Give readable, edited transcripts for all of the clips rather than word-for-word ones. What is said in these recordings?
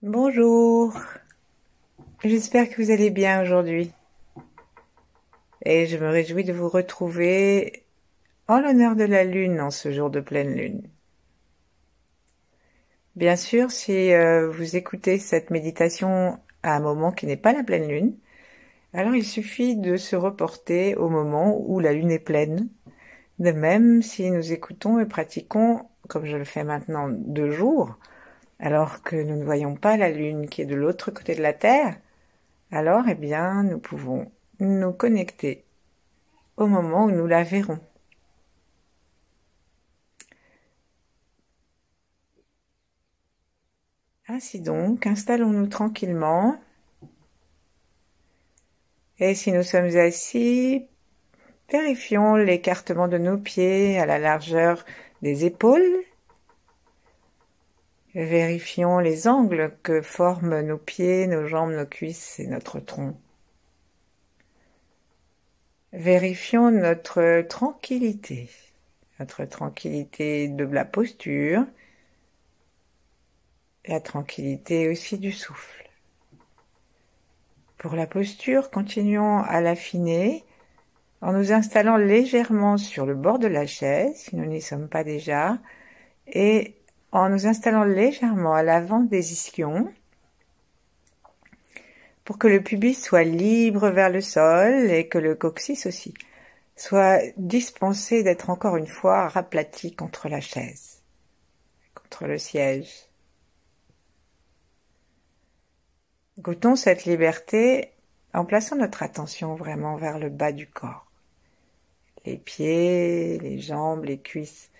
Bonjour, j'espère que vous allez bien aujourd'hui et je me réjouis de vous retrouver en l'honneur de la Lune en ce jour de pleine Lune. Bien sûr, si vous écoutez cette méditation à un moment qui n'est pas la pleine Lune, alors il suffit de se reporter au moment où la Lune est pleine. De même, si nous écoutons et pratiquons, comme je le fais maintenant, 2 jours, alors que nous ne voyons pas la Lune qui est de l'autre côté de la Terre, alors, eh bien, nous pouvons nous connecter au moment où nous la verrons. Ainsi donc, installons-nous tranquillement. Et si nous sommes assis, vérifions l'écartement de nos pieds à la largeur des épaules. Vérifions les angles que forment nos pieds, nos jambes, nos cuisses et notre tronc. Vérifions notre tranquillité de la posture et la tranquillité aussi du souffle. Pour la posture, continuons à l'affiner en nous installant légèrement sur le bord de la chaise, si nous n'y sommes pas déjà, et en nous installant légèrement à l'avant des ischions, pour que le pubis soit libre vers le sol et que le coccyx aussi soit dispensé d'être encore une fois raplati contre la chaise, contre le siège. Goûtons cette liberté en plaçant notre attention vraiment vers le bas du corps. Les pieds, les jambes, les cuisses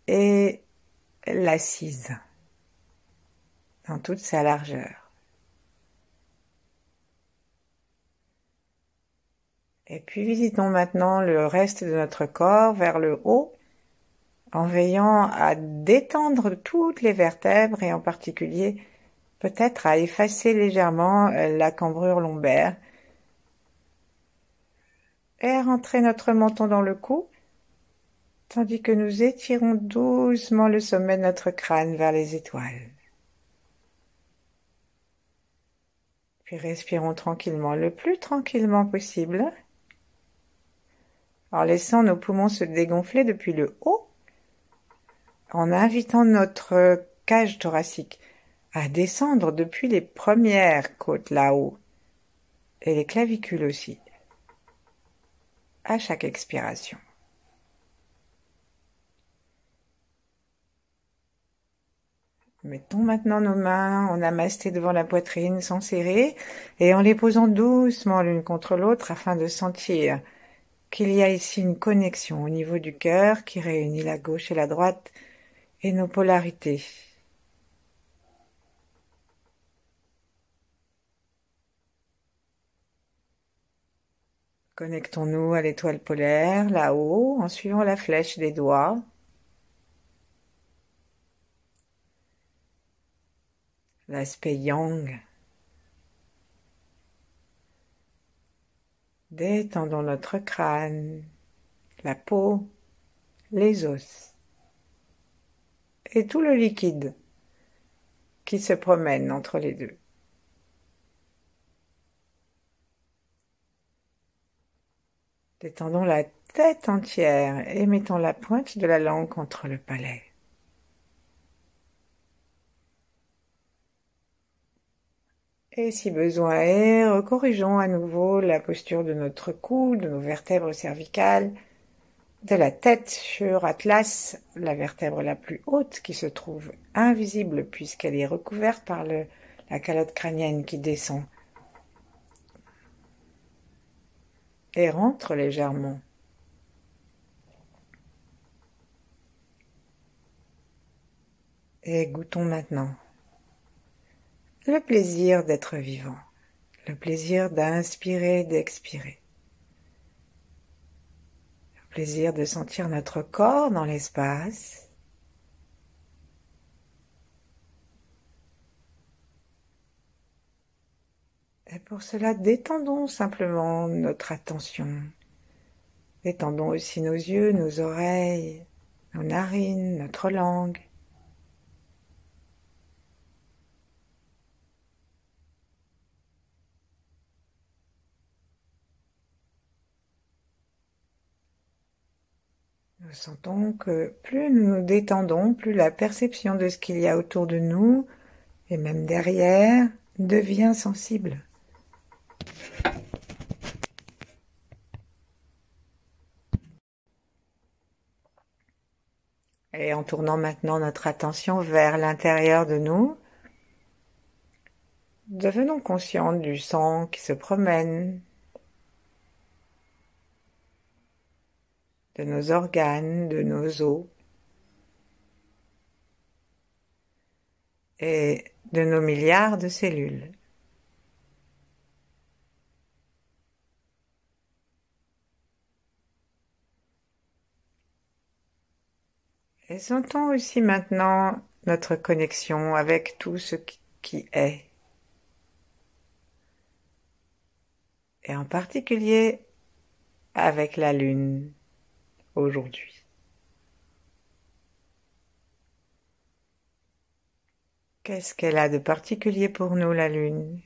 et l'assise dans toute sa largeur. Et puis visitons maintenant le reste de notre corps vers le haut en veillant à détendre toutes les vertèbres et en particulier peut-être à effacer légèrement la cambrure lombaire et à rentrer notre menton dans le cou tandis que nous étirons doucement le sommet de notre crâne vers les étoiles. Puis respirons tranquillement, le plus tranquillement possible, en laissant nos poumons se dégonfler depuis le haut, en invitant notre cage thoracique à descendre depuis les premières côtes là-haut, et les clavicules aussi, à chaque expiration. Mettons maintenant nos mains en namasté devant la poitrine sans serrer et en les posant doucement l'une contre l'autre afin de sentir qu'il y a ici une connexion au niveau du cœur qui réunit la gauche et la droite et nos polarités. Connectons-nous à l'étoile polaire, là-haut, en suivant la flèche des doigts. L'aspect yang. Détendons notre crâne, la peau, les os et tout le liquide qui se promène entre les deux. Détendons la tête entière et mettons la pointe de la langue contre le palais. Et si besoin est, recorrigeons à nouveau la posture de notre cou, de nos vertèbres cervicales, de la tête sur Atlas, la vertèbre la plus haute qui se trouve invisible puisqu'elle est recouverte par la calotte crânienne qui descend et rentre légèrement. Et goûtons maintenant le plaisir d'être vivant, le plaisir d'inspirer, d'expirer, le plaisir de sentir notre corps dans l'espace, et pour cela détendons simplement notre attention, détendons aussi nos yeux, nos oreilles, nos narines, notre langue. Ressentons que plus nous nous détendons, plus la perception de ce qu'il y a autour de nous, et même derrière, devient sensible. Et en tournant maintenant notre attention vers l'intérieur de nous, devenons conscients du sang qui se promène, de nos organes, de nos os et de nos milliards de cellules. Et sentons aussi maintenant notre connexion avec tout ce qui est. Et en particulier avec la Lune aujourd'hui. Qu'est-ce qu'elle a de particulier pour nous, la Lune ?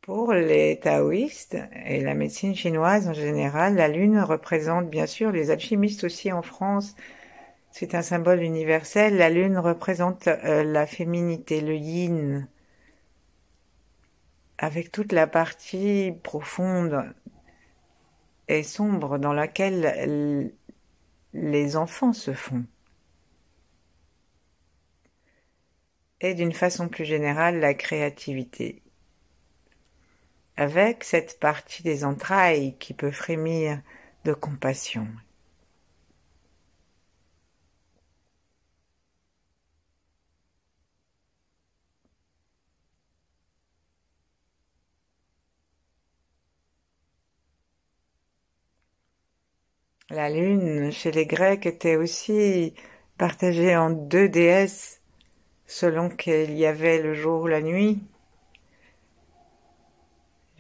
Pour les taoïstes et la médecine chinoise en général, la Lune représente, bien sûr, les alchimistes aussi en France, c'est un symbole universel. La Lune représente la féminité, le yin, avec toute la partie profonde et sombre dans laquelle les enfants se font. Et d'une façon plus générale, la créativité. Avec cette partie des entrailles qui peut frémir de compassion. La Lune, chez les Grecs, était aussi partagée en deux déesses, selon qu'il y avait le jour ou la nuit.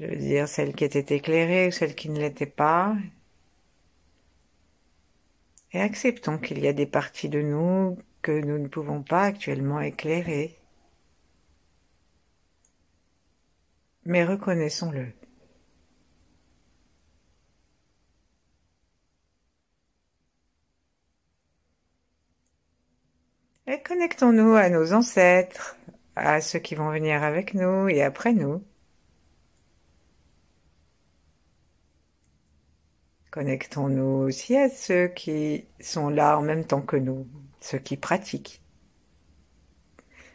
Je veux dire, celle qui était éclairée ou celle qui ne l'était pas. Et acceptons qu'il y a des parties de nous que nous ne pouvons pas actuellement éclairer. Mais reconnaissons-le. Et connectons-nous à nos ancêtres, à ceux qui vont venir avec nous et après nous. Connectons-nous aussi à ceux qui sont là en même temps que nous, ceux qui pratiquent.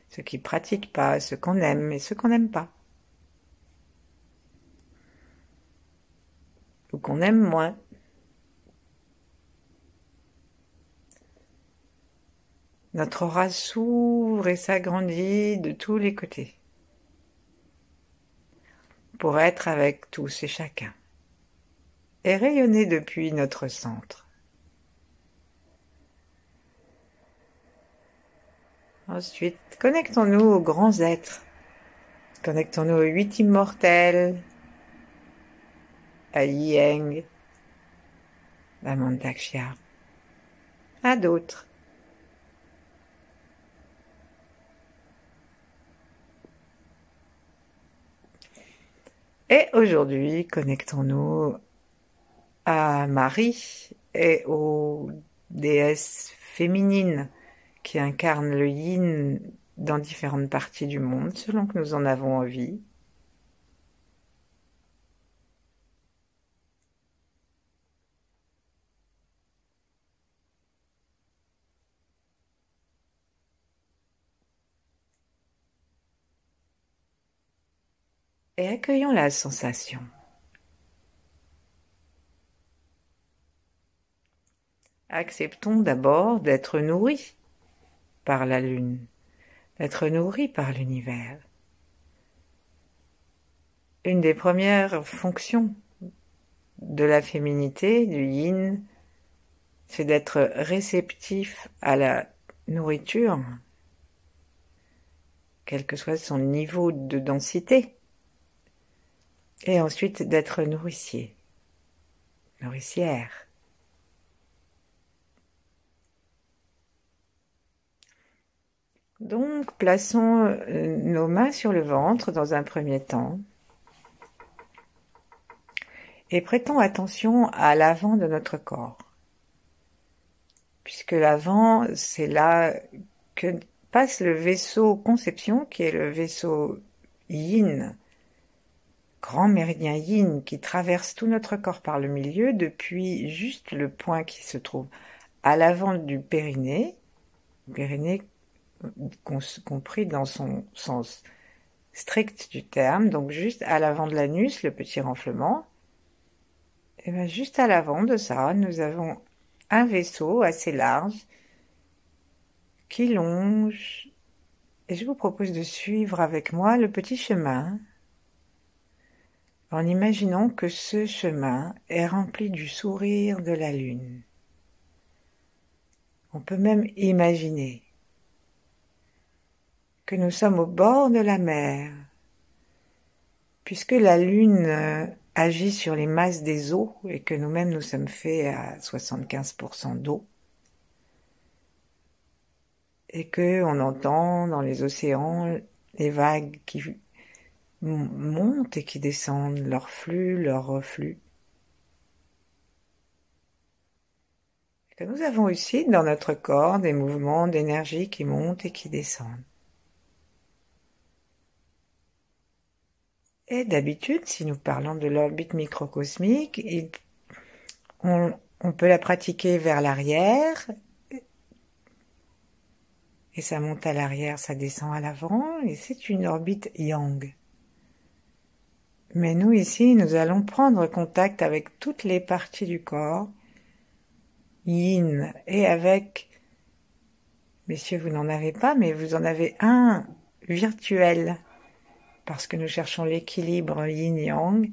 Ceux qui pratiquent pas, ceux qu'on aime et ceux qu'on n'aime pas. Ou qu'on aime moins. Notre aura s'ouvre et s'agrandit de tous les côtés pour être avec tous et chacun et rayonner depuis notre centre. Ensuite, connectons-nous aux grands êtres. Connectons-nous aux 8 immortels, à Yang, à Mantakshya, à d'autres. Et aujourd'hui, connectons-nous à Marie et aux déesses féminines qui incarnent le yin dans différentes parties du monde, selon que nous en avons envie. Et accueillons la sensation. Acceptons d'abord d'être nourris par la Lune, d'être nourris par l'univers. Une des premières fonctions de la féminité, du yin, c'est d'être réceptif à la nourriture, quel que soit son niveau de densité, et ensuite d'être nourricier, nourricière. Donc, plaçons nos mains sur le ventre dans un premier temps et prêtons attention à l'avant de notre corps, puisque l'avant, c'est là que passe le vaisseau conception, qui est le vaisseau yin, grand méridien yin, qui traverse tout notre corps par le milieu, depuis juste le point qui se trouve à l'avant du périnée compris dans son sens strict du terme, donc juste à l'avant de l'anus, le petit renflement. Et bien juste à l'avant de ça, nous avons un vaisseau assez large qui longe, et je vous propose de suivre avec moi le petit chemin en imaginant que ce chemin est rempli du sourire de la lune. On peut même imaginer que nous sommes au bord de la mer, puisque la lune agit sur les masses des eaux et que nous-mêmes nous sommes faits à 75% d'eau, et que on entend dans les océans les vagues qui montent et qui descendent, leur flux, leur reflux. Que nous avons aussi dans notre corps des mouvements d'énergie qui montent et qui descendent. Et d'habitude, si nous parlons de l'orbite microcosmique, on peut la pratiquer vers l'arrière, et ça monte à l'arrière, ça descend à l'avant, et c'est une orbite yang. Mais nous ici, nous allons prendre contact avec toutes les parties du corps, yin, et avec, messieurs, vous n'en avez pas, mais vous en avez un virtuel, parce que nous cherchons l'équilibre yin-yang,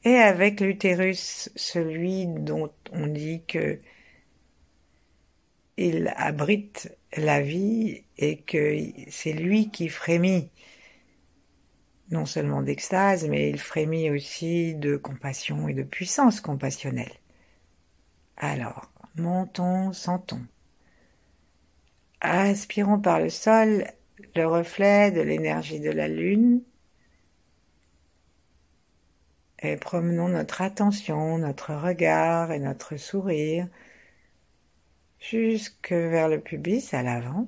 et avec l'utérus, celui dont on dit que il abrite la vie et que c'est lui qui frémit, non seulement d'extase, mais il frémit aussi de compassion et de puissance compassionnelle. Alors, montons, sentons. Aspirons par le sol le reflet de l'énergie de la lune et promenons notre attention, notre regard et notre sourire jusque vers le pubis à l'avant.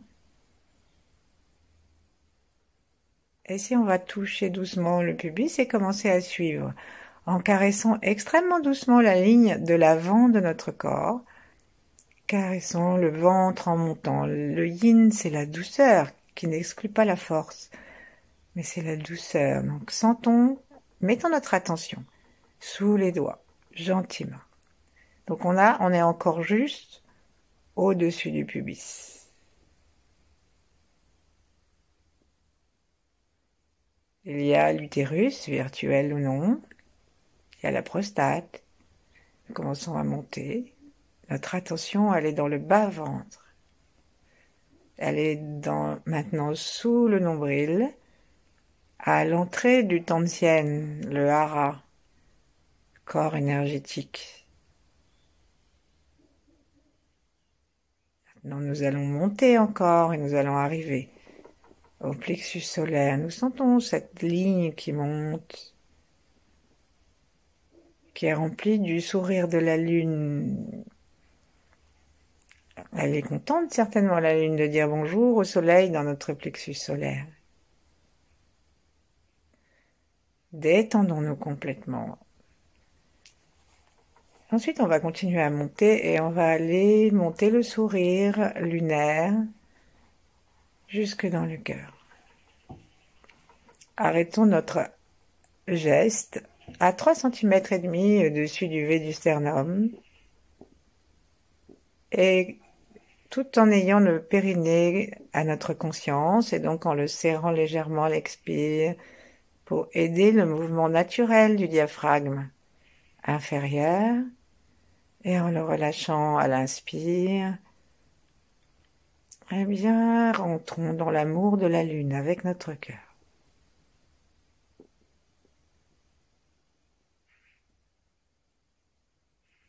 Et si on va toucher doucement le pubis et commencer à suivre en caressant extrêmement doucement la ligne de l'avant de notre corps, caressons le ventre en montant. Le yin, c'est la douceur qui n'exclut pas la force, mais c'est la douceur. Donc sentons, mettons notre attention sous les doigts, gentiment. Donc on est encore juste au-dessus du pubis. Il y a l'utérus, virtuel ou non. Il y a la prostate. Nous commençons à monter. Notre attention, elle est dans le bas-ventre. Elle est maintenant sous le nombril, à l'entrée du Tantien, le hara, corps énergétique. Maintenant, nous allons monter encore et nous allons arriver au plexus solaire. Nous sentons cette ligne qui monte, qui est remplie du sourire de la lune. Elle est contente certainement, la lune, de dire bonjour au soleil dans notre plexus solaire. Détendons-nous complètement. Ensuite, on va continuer à monter et on va aller monter le sourire lunaire jusque dans le cœur. Arrêtons notre geste à 3,5 cm au-dessus du V du sternum et tout en ayant le périnée à notre conscience et donc en le serrant légèrement à l'expire pour aider le mouvement naturel du diaphragme inférieur et en le relâchant à l'inspire. Eh bien, rentrons dans l'amour de la lune avec notre cœur.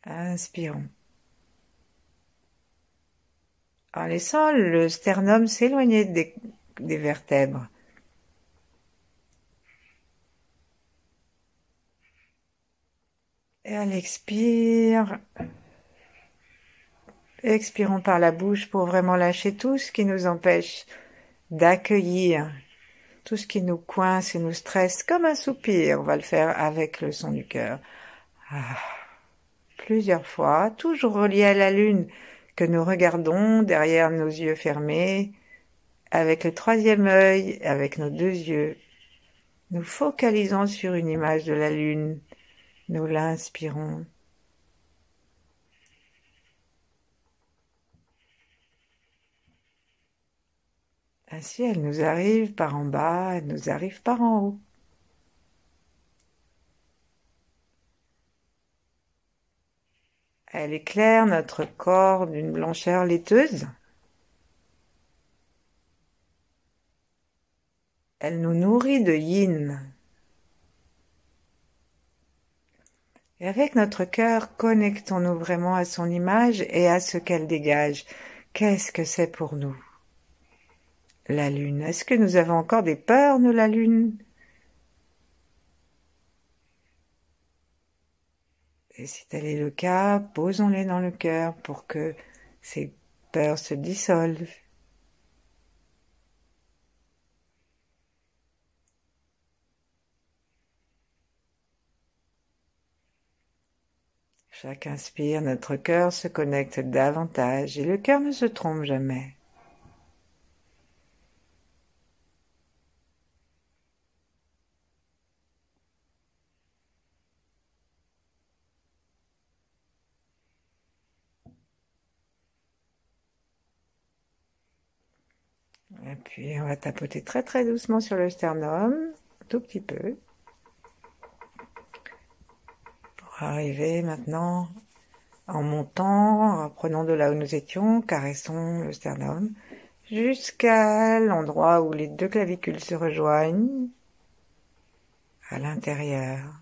Inspirons. En laissant le sternum s'éloigner des vertèbres. Et à l'expire, expirons par la bouche pour vraiment lâcher tout ce qui nous empêche d'accueillir tout ce qui nous coince et nous stresse comme un soupir. On va le faire avec le son du cœur. Plusieurs fois, toujours relié à la lune que nous regardons derrière nos yeux fermés, avec le troisième œil, avec nos deux yeux. Nous focalisons sur une image de la lune. Nous l'inspirons. Ainsi, elle nous arrive par en bas, elle nous arrive par en haut. Elle éclaire notre corps d'une blancheur laiteuse. Elle nous nourrit de yin. Et avec notre cœur, connectons-nous vraiment à son image et à ce qu'elle dégage. Qu'est-ce que c'est pour nous, la lune? Est-ce que nous avons encore des peurs de la lune? Et si tel est le cas, posons-les dans le cœur pour que ces peurs se dissolvent. Chaque inspire, notre cœur se connecte davantage et le cœur ne se trompe jamais. Et puis on va tapoter très très doucement sur le sternum, tout petit peu. Pour arriver maintenant en montant, en prenant de là où nous étions, caressons le sternum, jusqu'à l'endroit où les deux clavicules se rejoignent, à l'intérieur.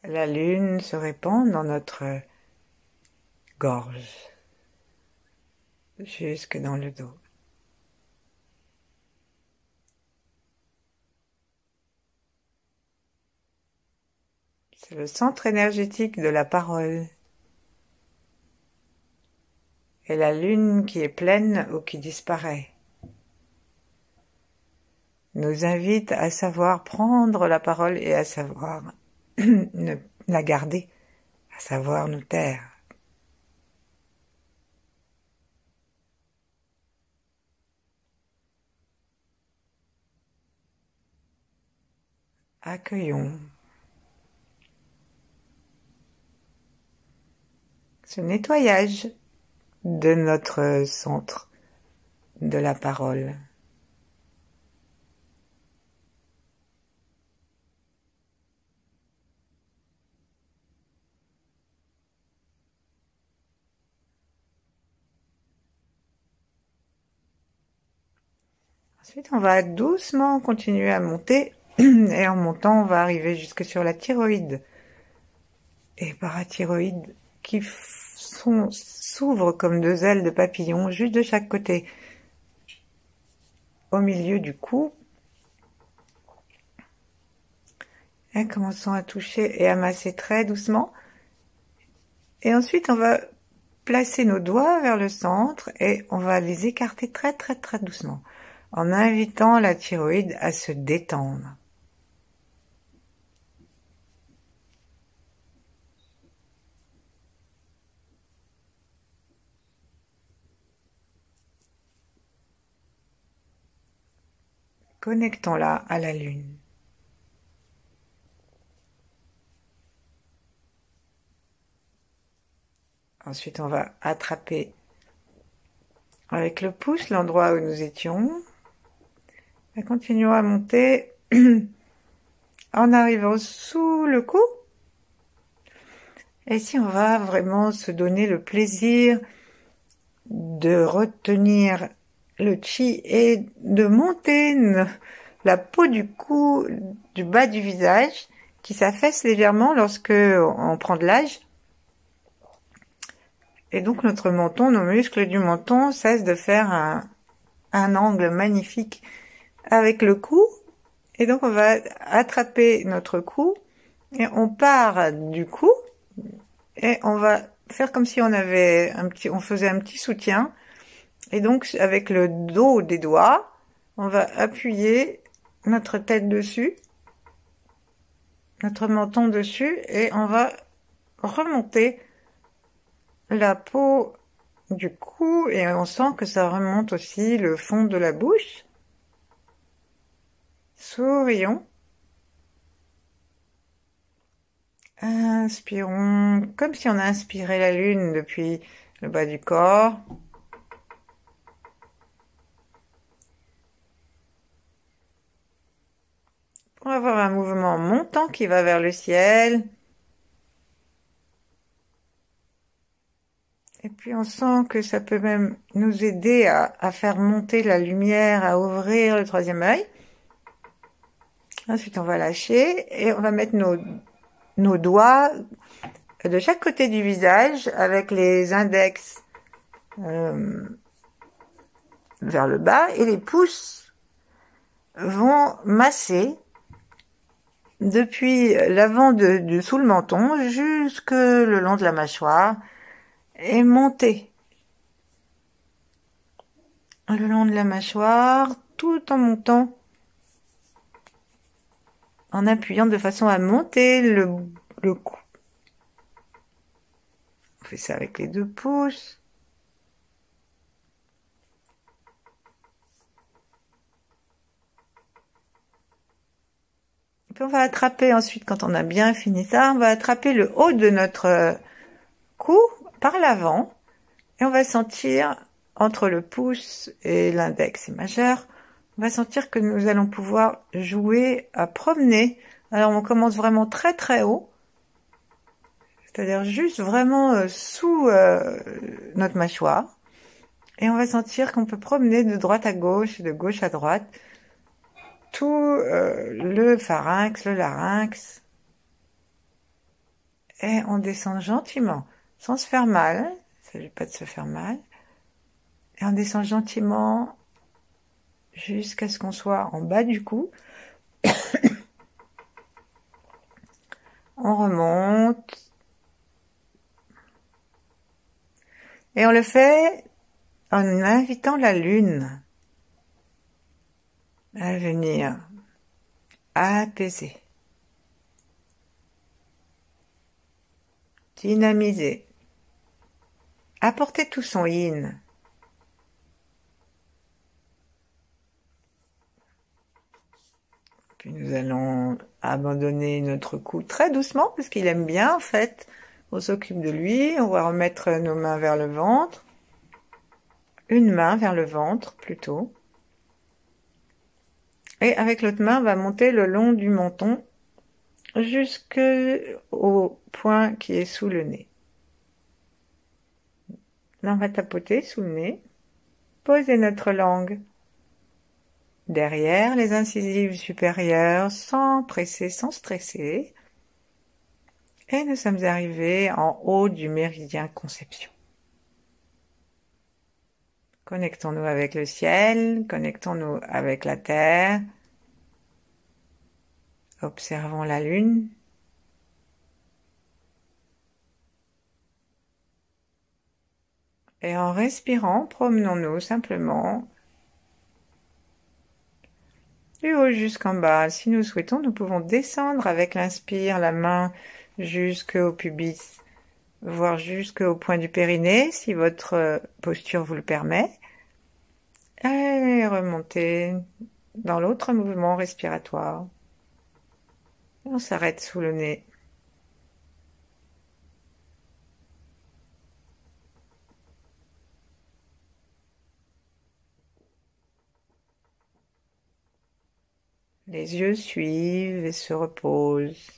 La lune se répand dans notre gorge, jusque dans le dos. C'est le centre énergétique de la parole. Et la lune qui est pleine ou qui disparaît nous invite à savoir prendre la parole et à savoir la garder, à savoir nous taire. Accueillons ce nettoyage de notre centre de la parole. Ensuite, on va doucement continuer à monter et en montant, on va arriver jusque sur la thyroïde et parathyroïde qui s'ouvrent comme deux ailes de papillon juste de chaque côté. Au milieu du cou. Et commençons à toucher et à masser très doucement. Et ensuite, on va placer nos doigts vers le centre et on va les écarter très très très doucement en invitant la thyroïde à se détendre. Connectons-la à la lune. Ensuite, on va attraper avec le pouce l'endroit où nous étions. Et continuons à monter en arrivant sous le cou. Et ici, on va vraiment se donner le plaisir de retenir le chi et de monter la peau du cou, du bas du visage, qui s'affaisse légèrement lorsque on prend de l'âge. Et donc notre menton, nos muscles du menton cessent de faire un angle magnifique avec le cou. Et donc on va attraper notre cou et on part du cou et on va faire comme si on faisait un petit soutien. Et donc avec le dos des doigts, on va appuyer notre tête dessus, notre menton dessus, et on va remonter la peau du cou et on sent que ça remonte aussi le fond de la bouche. Sourions. Inspirons comme si on a inspiré la lune depuis le bas du corps. Pour avoir un mouvement montant qui va vers le ciel. Et puis on sent que ça peut même nous aider à faire monter la lumière, à ouvrir le troisième œil. Ensuite on va lâcher et on va mettre nos doigts de chaque côté du visage avec les index vers le bas et les pouces vont masser depuis l'avant de sous le menton jusque le long de la mâchoire et monter le long de la mâchoire tout en montant, en appuyant de façon à monter le cou. On fait ça avec les 2 pouces. Et puis on va attraper ensuite, quand on a bien fini ça, on va attraper le haut de notre cou par l'avant et on va sentir entre le pouce et l'index et majeur, on va sentir que nous allons pouvoir jouer à promener. Alors on commence vraiment très très haut, c'est-à-dire juste vraiment sous notre mâchoire, et on va sentir qu'on peut promener de droite à gauche, de gauche à droite, tout le pharynx, le larynx, et on descend gentiment, sans se faire mal, il ne s'agit pas de se faire mal, et on descend gentiment jusqu'à ce qu'on soit en bas du cou. On remonte. Et on le fait en invitant la lune à venir apaiser, dynamiser, apporter tout son yin. Puis nous allons abandonner notre cou très doucement parce qu'il aime bien en fait. On s'occupe de lui, on va remettre nos mains vers le ventre. Une main vers le ventre plutôt. Et avec l'autre main, on va monter le long du menton jusqu'au point qui est sous le nez. Là, on va tapoter sous le nez. Poser notre langue derrière les incisives supérieures, sans presser, sans stresser. Et nous sommes arrivés en haut du méridien conception. Connectons-nous avec le ciel, connectons-nous avec la terre. Observons la lune. Et en respirant, promenons-nous simplement du haut jusqu'en bas. Si nous souhaitons, nous pouvons descendre avec l'inspire, la main jusqu'au pubis, voire jusqu'au point du périnée, si votre posture vous le permet. Et remonter dans l'autre mouvement respiratoire. Et on s'arrête sous le nez. Les yeux suivent et se reposent.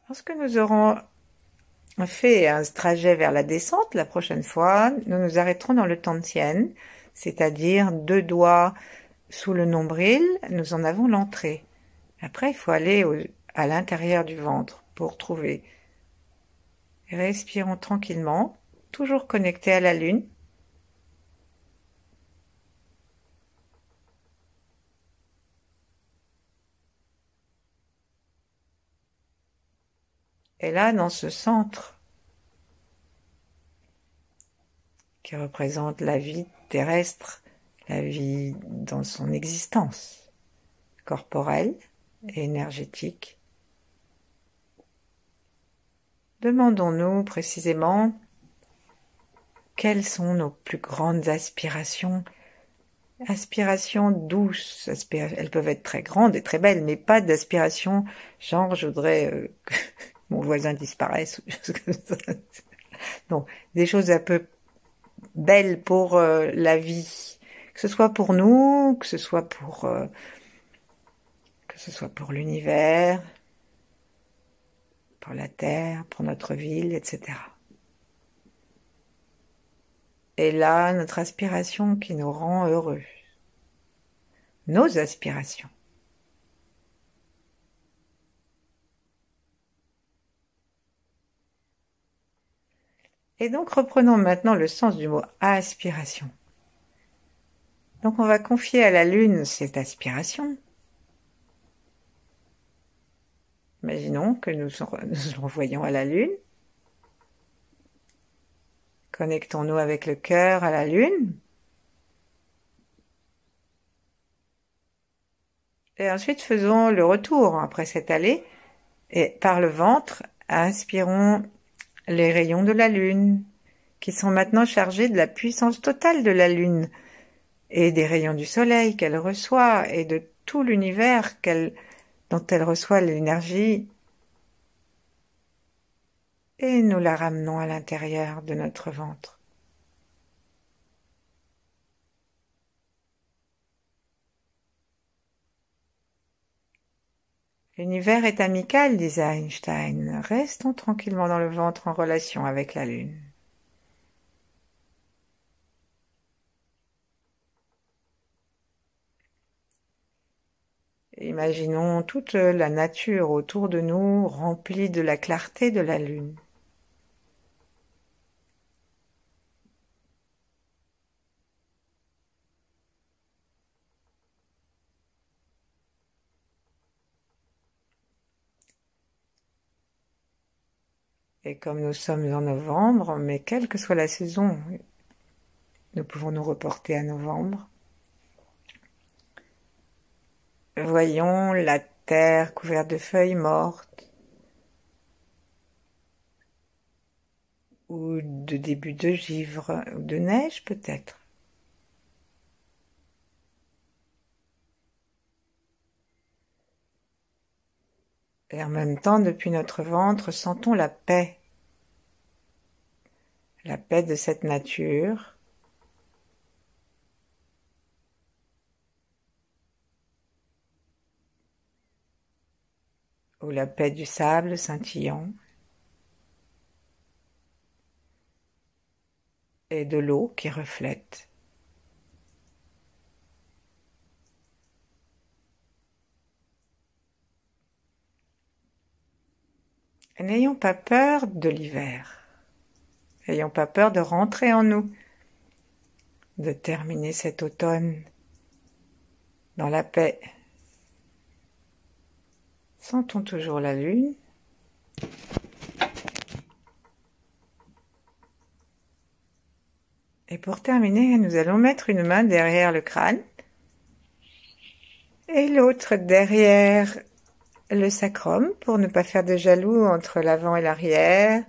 Lorsque nous aurons fait un trajet vers la descente, la prochaine fois, nous nous arrêterons dans le Tantien, c'est-à-dire 2 doigts sous le nombril, nous en avons l'entrée. Après, il faut aller à l'intérieur du ventre pour trouver. Respirons tranquillement, toujours connecté à la lune. Et là, dans ce centre qui représente la vie terrestre, la vie dans son existence corporelle et énergétique, demandons-nous précisément quelles sont nos plus grandes aspirations. Aspirations douces, elles peuvent être très grandes et très belles, mais pas d'aspirations genre je voudrais que mon voisin disparaisse ou des choses comme ça. Non, des choses un peu belles pour la vie, que ce soit pour nous, que ce soit pour l'univers, pour la terre, pour notre ville, etc. Et là, notre aspiration qui nous rend heureux. Nos aspirations. Et donc, reprenons maintenant le sens du mot aspiration. Donc, on va confier à la Lune cette aspiration. Imaginons que nous envoyons à la Lune. Connectons-nous avec le cœur à la Lune. Et ensuite, faisons le retour après cette allée. Et par le ventre, inspirons les rayons de la Lune, qui sont maintenant chargés de la puissance totale de la Lune, et des rayons du Soleil qu'elle reçoit, et de tout l'univers dont elle reçoit l'énergie. Et nous la ramenons à l'intérieur de notre ventre. L'univers est amical, disait Einstein. Restons tranquillement dans le ventre en relation avec la Lune. Imaginons toute la nature autour de nous remplie de la clarté de la Lune. Et comme nous sommes en novembre, mais quelle que soit la saison, nous pouvons nous reporter à novembre. Voyons la terre couverte de feuilles mortes ou de débuts de givre ou de neige peut-être. Et en même temps, depuis notre ventre, sentons la paix de cette nature. Ou la paix du sable scintillant et de l'eau qui reflète. Et n'ayons pas peur de l'hiver. N'ayons pas peur de rentrer en nous, de terminer cet automne dans la paix. Sentons toujours la lune. Et pour terminer, nous allons mettre une main derrière le crâne et l'autre derrière le sacrum pour ne pas faire de jaloux entre l'avant et l'arrière.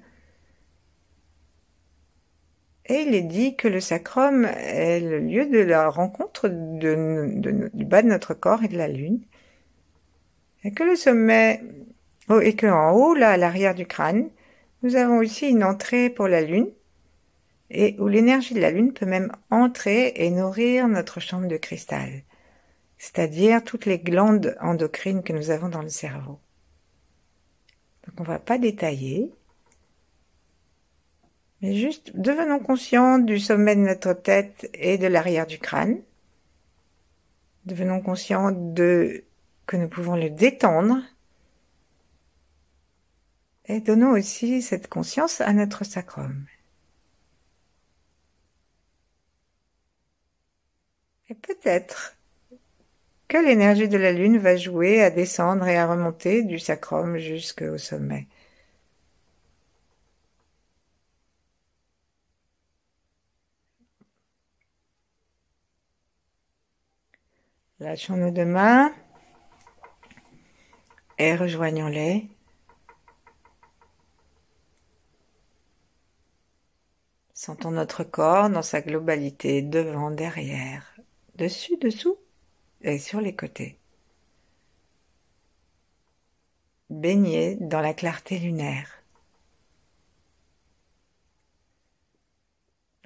Et il est dit que le sacrum est le lieu de la rencontre du bas de notre corps et de la lune. Et que le sommet, et que en haut, là, à l'arrière du crâne, nous avons aussi une entrée pour la lune, et où l'énergie de la lune peut même entrer et nourrir notre chambre de cristal, c'est-à-dire toutes les glandes endocrines que nous avons dans le cerveau. Donc on ne va pas détailler, mais juste devenons conscients du sommet de notre tête et de l'arrière du crâne. Devenons conscients de que nous pouvons le détendre. Et donnons aussi cette conscience à notre sacrum. Et peut-être que l'énergie de la lune va jouer à descendre et à remonter du sacrum jusqu'au sommet. Lâchons nos deux mains et rejoignons-les. Sentons notre corps dans sa globalité, devant, derrière, dessus, dessous et sur les côtés. Baigné dans la clarté lunaire.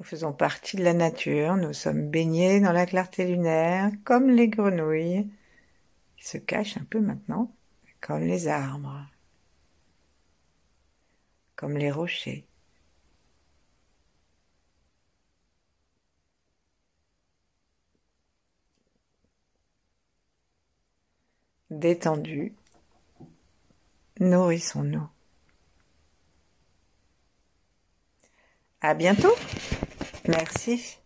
Nous faisons partie de la nature, nous sommes baignés dans la clarté lunaire, comme les grenouilles, qui se cachent un peu maintenant, comme les arbres, comme les rochers. Détendus, nourrissons-nous. À bientôt. Merci.